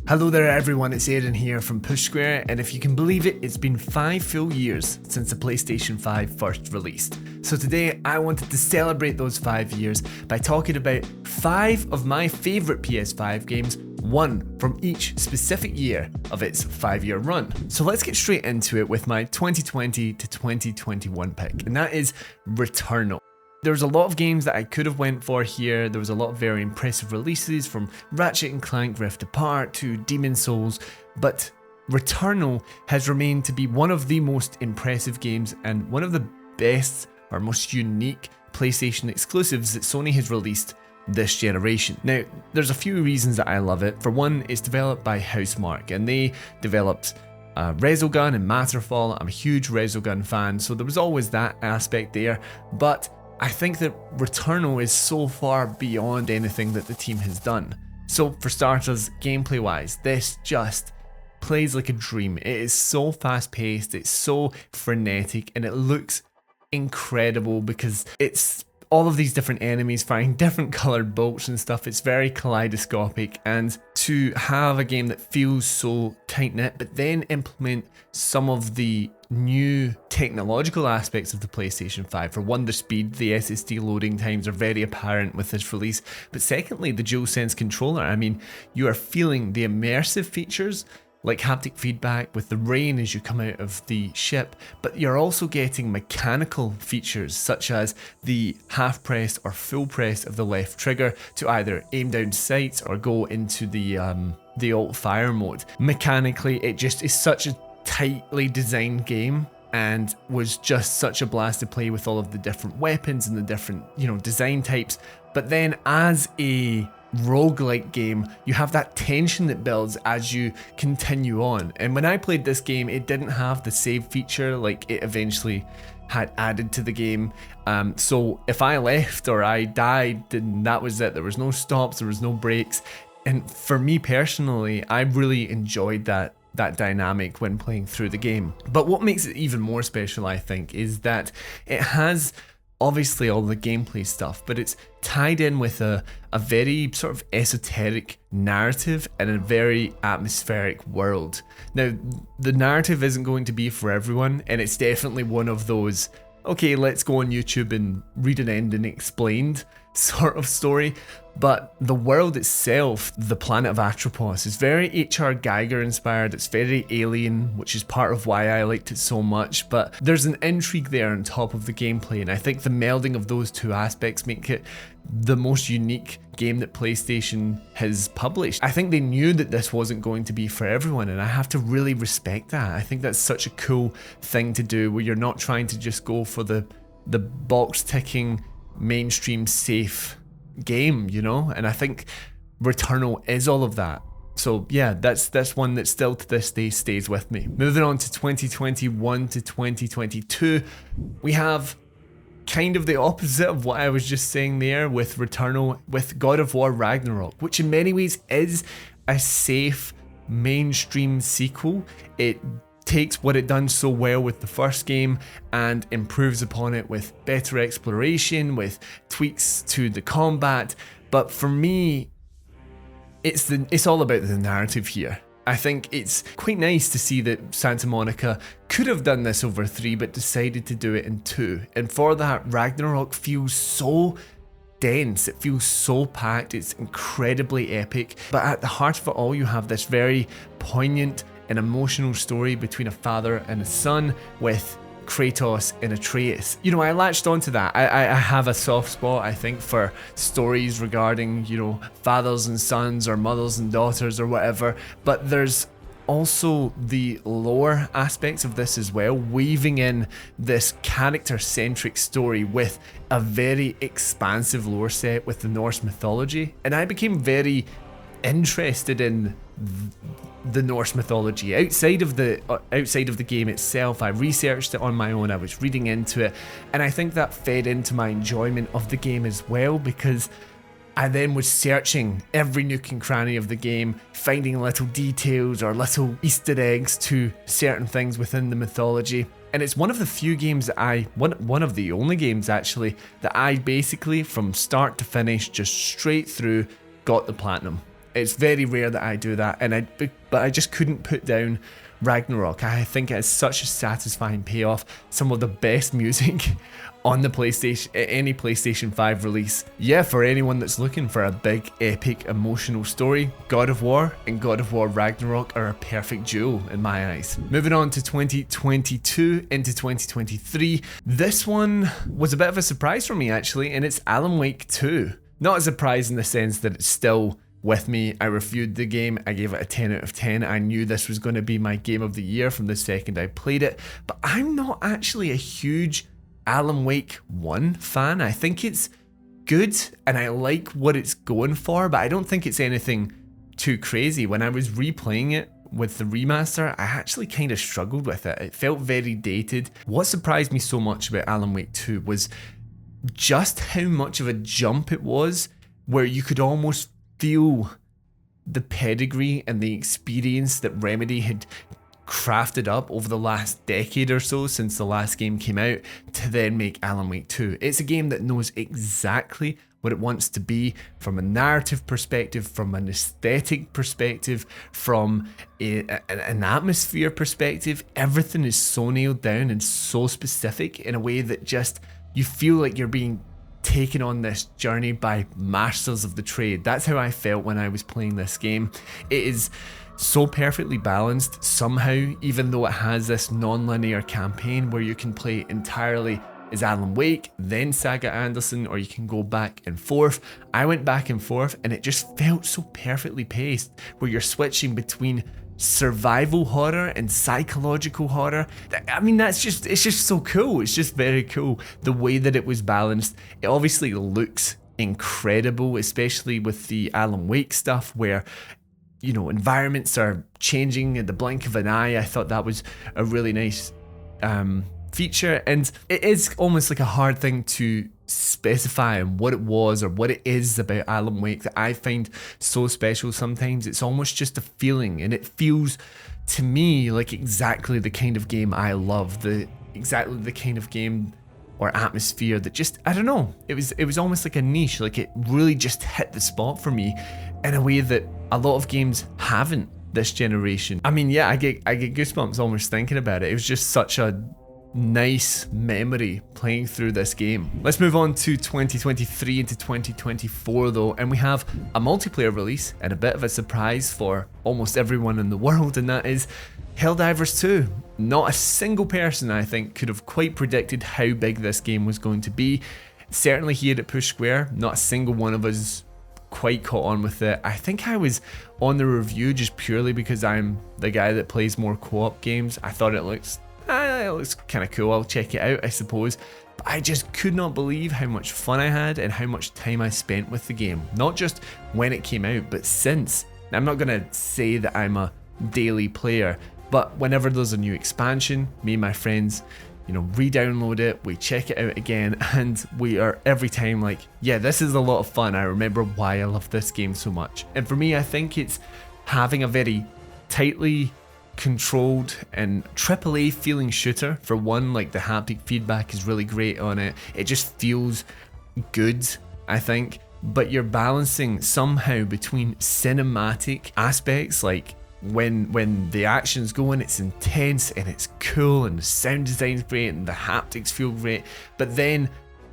Hello there everyone, it's Aaron here from Push Square, and if you can believe it, it's been 5 full years since the PlayStation 5 first released. So today I wanted to celebrate those 5 years by talking about 5 of my favourite PS5 games, one from each specific year of its 5-year run. So let's get straight into it with my 2020 to 2021 pick, and that is Returnal. There's a lot of games that I could have went for here. There was a lot of very impressive releases from Ratchet & Clank Rift Apart to Demon's Souls, but Returnal has remained to be one of the most impressive games and one of the best or most unique PlayStation exclusives that Sony has released this generation. Now, there's a few reasons that I love it. For one, it's developed by Housemarque, and they developed Resogun and Matterfall. I'm a huge Resogun fan, so there was always that aspect there, but I think that Returnal is so far beyond anything that the team has done. So for starters, gameplay wise, this just plays like a dream. It is so fast paced, it's so frenetic, and it looks incredible because it's all of these different enemies firing different coloured bolts and stuff. It's very kaleidoscopic, and to have a game that feels so tight knit but then implement some of the new technological aspects of the PlayStation 5. For one, the speed, the SSD loading times are very apparent with this release, but secondly, the DualSense controller. I mean, you are feeling the immersive features like haptic feedback with the rain as you come out of the ship, but you're also getting mechanical features such as the half press or full press of the left trigger to either aim down sights or go into the alt fire mode. Mechanically, it just is such a tightly designed game and was just such a blast to play with all of the different weapons and the different, design types. But then as a roguelike game, you have that tension that builds as you continue on. And when I played this game, it didn't have the save feature like it eventually had added to the game. So if I left or I died, then that was it. There was no stops, there was no breaks. And for me personally, I really enjoyed that dynamic when playing through the game. But what makes it even more special, I think, is that it has obviously all the gameplay stuff, but it's tied in with a very sort of esoteric narrative and a very atmospheric world. Now, the narrative isn't going to be for everyone, and it's definitely one of those, okay, let's go on YouTube and read an ending explained sort of story. But the world itself, the planet of Atropos, is very H.R. Geiger inspired. It's very alien, which is part of why I liked it so much. But there's an intrigue there on top of the gameplay, and I think the melding of those two aspects make it the most unique game that PlayStation has published. I think they knew that this wasn't going to be for everyone, and I have to really respect that. I think that's such a cool thing to do, where you're not trying to just go for the box ticking mainstream safe game, and I think Returnal is all of that. So yeah, that's one that still to this day stays with me. Moving on to 2021 to 2022, we have kind of the opposite of what I was just saying there with Returnal, with God of War Ragnarok, which in many ways is a safe mainstream sequel. It takes what it done so well with the first game and improves upon it with better exploration, with tweaks to the combat. But for me, it's all about the narrative here. I think it's quite nice to see that Santa Monica could have done this over 3 but decided to do it in 2. And for that, Ragnarok feels so dense, it feels so packed, it's incredibly epic. But at the heart of it all, you have this very poignant an emotional story between a father and a son with Kratos and Atreus. I latched onto that. I have a soft spot, I think, for stories regarding, fathers and sons or mothers and daughters or whatever, but there's also the lore aspects of this as well, weaving in this character-centric story with a very expansive lore set with the Norse mythology, and I became very interested in the Norse mythology outside of the game itself. I researched it on my own, I was reading into it, and I think that fed into my enjoyment of the game as well, because I then was searching every nook and cranny of the game, finding little details or little Easter eggs to certain things within the mythology. And it's one of the few games that one of the only games actually, that I basically from start to finish, just straight through, got the platinum. It's very rare that I do that, but I just couldn't put down Ragnarok. I think it has such a satisfying payoff, some of the best music on the PlayStation, any PlayStation 5 release. Yeah, for anyone that's looking for a big, epic, emotional story, God of War and God of War Ragnarok are a perfect duo in my eyes. Moving on to 2022 into 2023, this one was a bit of a surprise for me actually, and it's Alan Wake 2. Not a surprise in the sense that it's still with me. I reviewed the game, I gave it a 10 out of 10. I knew this was going to be my game of the year from the second I played it, but I'm not actually a huge Alan Wake 1 fan. I think it's good and I like what it's going for, but I don't think it's anything too crazy. When I was replaying it with the remaster, I actually kind of struggled with it. It felt very dated. What surprised me so much about Alan Wake 2 was just how much of a jump it was, where you could almost feel the pedigree and the experience that Remedy had crafted up over the last decade or so since the last game came out to then make Alan Wake 2. It's a game that knows exactly what it wants to be from a narrative perspective, from an aesthetic perspective, from an atmosphere perspective. Everything is so nailed down and so specific in a way that just you feel like you're being taken on this journey by masters of the trade. That's how I felt when I was playing this game. It is so perfectly balanced somehow, even though it has this non-linear campaign where you can play entirely as Alan Wake, then Saga Anderson, or you can go back and forth. I went back and forth and it just felt so perfectly paced, where you're switching between survival horror and psychological horror. I mean, it's just so cool. It's just very cool the way that it was balanced. It obviously looks incredible, especially with the Alan Wake stuff where, you know, environments are changing in the blink of an eye. I thought that was a really nice feature, and it is almost like a hard thing to specify what it was or what it is about Alan Wake that I find so special sometimes. It's almost just a feeling, and it feels to me like exactly the kind of game I love, exactly the kind of game or atmosphere that just, I don't know, it was almost like a niche. Like it really just hit the spot for me in a way that a lot of games haven't this generation. I mean, yeah, I get goosebumps almost thinking about it. It was just such a nice memory playing through this game. Let's move on to 2023 into 2024 though, and we have a multiplayer release and a bit of a surprise for almost everyone in the world, and that is Helldivers 2. Not a single person, I think, could have quite predicted how big this game was going to be. Certainly here at Push Square, not a single one of us quite caught on with it. I think I was on the review just purely because I'm the guy that plays more co-op games. I thought it looks kind of cool, I'll check it out, I suppose. But I just could not believe how much fun I had and how much time I spent with the game. Not just when it came out, but since. Now, I'm not going to say that I'm a daily player, but whenever there's a new expansion, me and my friends, you know, re-download it, we check it out again, and we are every time like, yeah, this is a lot of fun. I remember why I love this game so much. And for me, I think it's having a very tightly controlled and AAA feeling shooter. For one, like the haptic feedback is really great on it. It just feels good, I think. But you're balancing somehow between cinematic aspects, like when the action's going, it's intense and it's cool and the sound design's great and the haptics feel great. But then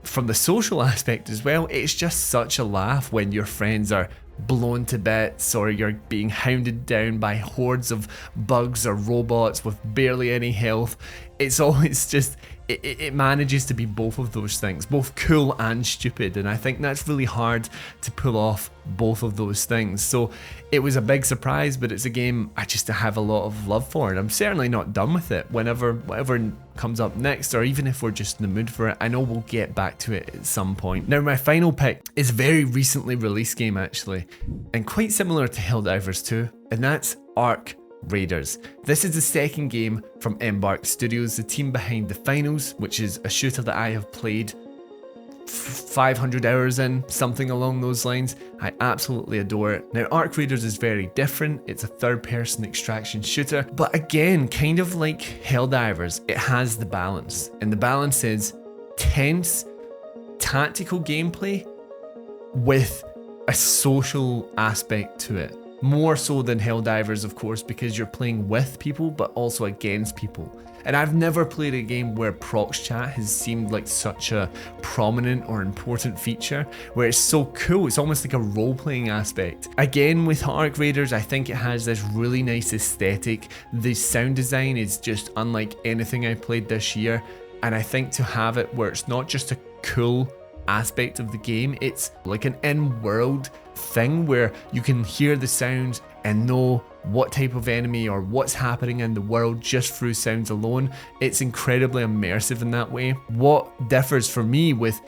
from the social aspect as well, it's just such a laugh when your friends are blown to bits or you're being hounded down by hordes of bugs or robots with barely any health. It's always just, it manages to be both of those things, both cool and stupid, and I think that's really hard to pull off both of those things. So it was a big surprise, but it's a game I just have a lot of love for, and I'm certainly not done with it. Whatever comes up next, or even if we're just in the mood for it, I know we'll get back to it at some point. Now, my final pick is a very recently released game actually, and quite similar to Helldivers 2, and that's Arc Raiders. This is the second game from Embark Studios, the team behind The Finals, which is a shooter that I have played 500 hours in, something along those lines. I absolutely adore it. Now, Arc Raiders is very different. It's a third-person extraction shooter, but again, kind of like Helldivers, it has the balance, and the balance is tense, tactical gameplay with a social aspect to it. More so than Helldivers, of course, because you're playing with people, but also against people. And I've never played a game where prox chat has seemed like such a prominent or important feature, where it's so cool. It's almost like a role-playing aspect. Again, with Arc Raiders, I think it has this really nice aesthetic. The sound design is just unlike anything I played this year. And I think to have it where it's not just a cool aspect of the game, it's like an in-world thing where you can hear the sounds and know what type of enemy or what's happening in the world just through sounds alone. It's incredibly immersive in that way. What differs for me with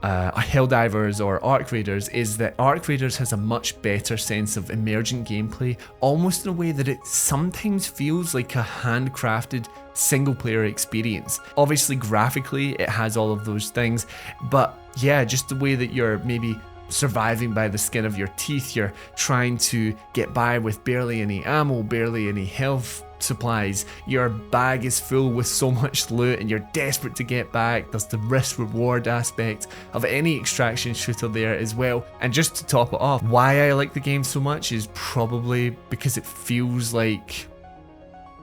Helldivers or Arc Raiders is that Arc Raiders has a much better sense of emergent gameplay, almost in a way that it sometimes feels like a handcrafted single player experience. Obviously graphically it has all of those things, but yeah, just the way that you're maybe surviving by the skin of your teeth, you're trying to get by with barely any ammo, barely any health supplies, your bag is full with so much loot and you're desperate to get back. There's the risk reward aspect of any extraction shooter there as well. And just to top it off, why I like the game so much is probably because it feels like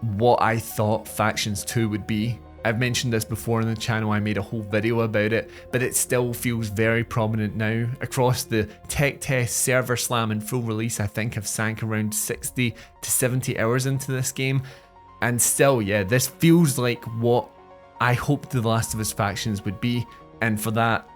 what I thought Factions 2 would be. I've mentioned this before on the channel, I made a whole video about it, but it still feels very prominent now. Across the tech test, server slam and full release, I think I've sank around 60 to 70 hours into this game. And still, yeah, this feels like what I hoped The Last of Us Factions would be. And for that,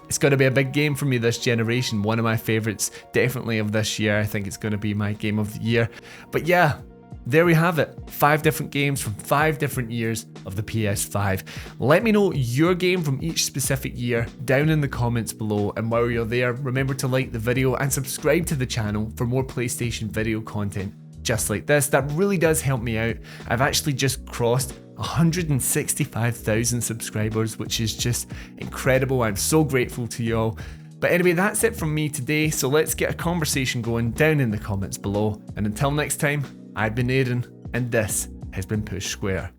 it's going to be a big game for me this generation. One of my favourites, definitely of this year. I think it's going to be my game of the year. But yeah, there we have it. 5 different games from 5 different years of the PS5. Let me know your game from each specific year down in the comments below, and while you're there, remember to like the video and subscribe to the channel for more PlayStation video content just like this. That really does help me out. I've actually just crossed 165,000 subscribers, which is just incredible. I'm so grateful to you all. But anyway, that's it from me today, so let's get a conversation going down in the comments below. And until next time, I've been Aaron, and this has been Push Square.